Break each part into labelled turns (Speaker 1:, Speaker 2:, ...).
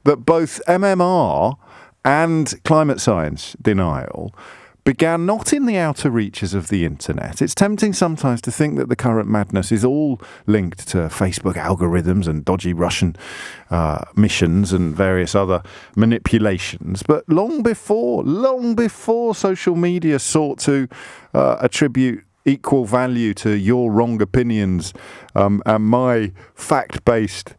Speaker 1: that both MMR and climate science denial began not in the outer reaches of the internet. It's tempting sometimes to think that the current madness is all linked to Facebook algorithms and dodgy Russian missions and various other manipulations. But long before social media sought to attribute equal value to your wrong opinions and my fact-based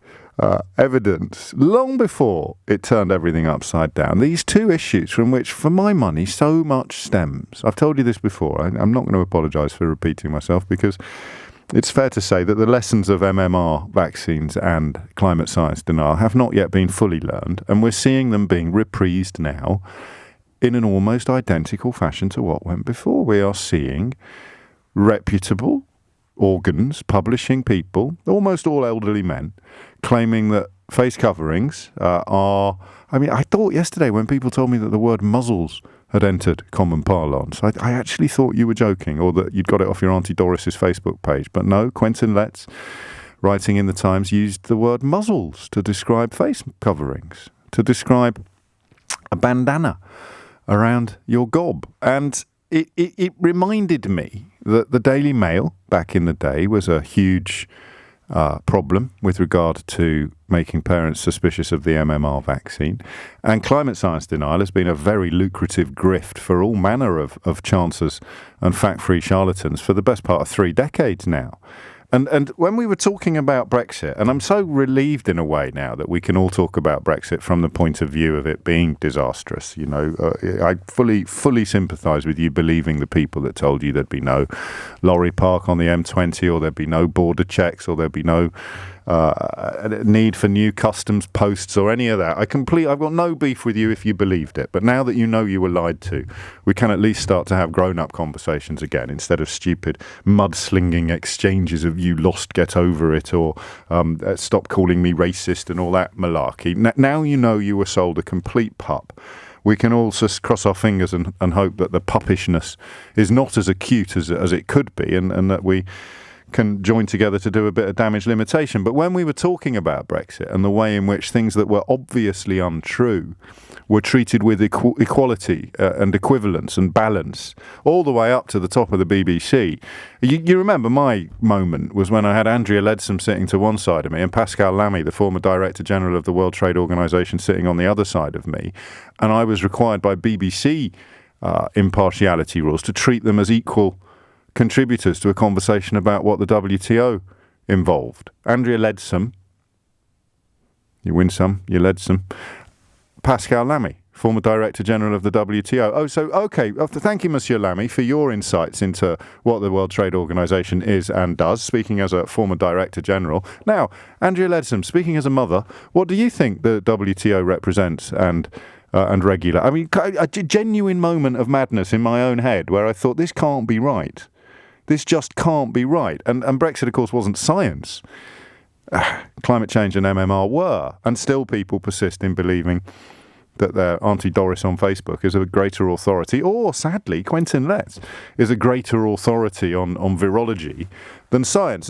Speaker 1: evidence, long before it turned everything upside down, these two issues from which, for my money, so much stems. I've told you this before. I'm not going to apologise for repeating myself, because it's fair to say that the lessons of MMR vaccines and climate science denial have not yet been fully learned, and we're seeing them being reprised now in an almost identical fashion to what went before. We are seeing reputable organs, publishing people, almost all elderly men, claiming that face coverings are... I mean, I thought yesterday when people told me that the word muzzles had entered common parlance, I actually thought you were joking, or that you'd got it off your Auntie Doris's Facebook page. But no, Quentin Letts, writing in the Times, used the word muzzles to describe face coverings, to describe a bandana around your gob. And it reminded me that the Daily Mail back in the day was a huge problem with regard to making parents suspicious of the MMR vaccine. And climate science denial has been a very lucrative grift for all manner of chancers and fact-free charlatans for the best part of 3 decades now. And when we were talking about Brexit, and I'm so relieved in a way now that we can all talk about Brexit from the point of view of it being disastrous. You know, I fully sympathise with you believing the people that told you there'd be no lorry park on the M20, or there'd be no border checks, or there'd be no need for new customs posts or any of that. I've got no beef with you if you believed it. But now that you know you were lied to, we can at least start to have grown-up conversations again, instead of stupid mudslinging exchanges of "you lost, get over it," or "stop calling me racist" and all that malarkey. Now you know you were sold a complete pup. We can all just cross our fingers and hope that the puppishness is not as acute as it could be, and that we can join together to do a bit of damage limitation. But when we were talking about Brexit and the way in which things that were obviously untrue were treated with equality and equivalence and balance, all the way up to the top of the BBC, you remember my moment was when I had Andrea Leadsom sitting to one side of me and Pascal Lamy, the former Director General of the World Trade Organization, sitting on the other side of me, and I was required by BBC impartiality rules to treat them as equal contributors to a conversation about what the WTO involved. Andrea Leadsom, you win some, you led some. Pascal Lamy, former Director General of the WTO. Oh, so, okay, thank you, Monsieur Lamy, for your insights into what the World Trade Organization is and does, speaking as a former Director General. Now, Andrea Leadsom, speaking as a mother, what do you think the WTO represents and regulate? I mean, a genuine moment of madness in my own head where I thought, this can't be right. This just can't be right. And Brexit, of course, wasn't science. Climate change and MMR were. And still people persist in believing that their Auntie Doris on Facebook is a greater authority, or, sadly, Quentin Letts is a greater authority on virology than science.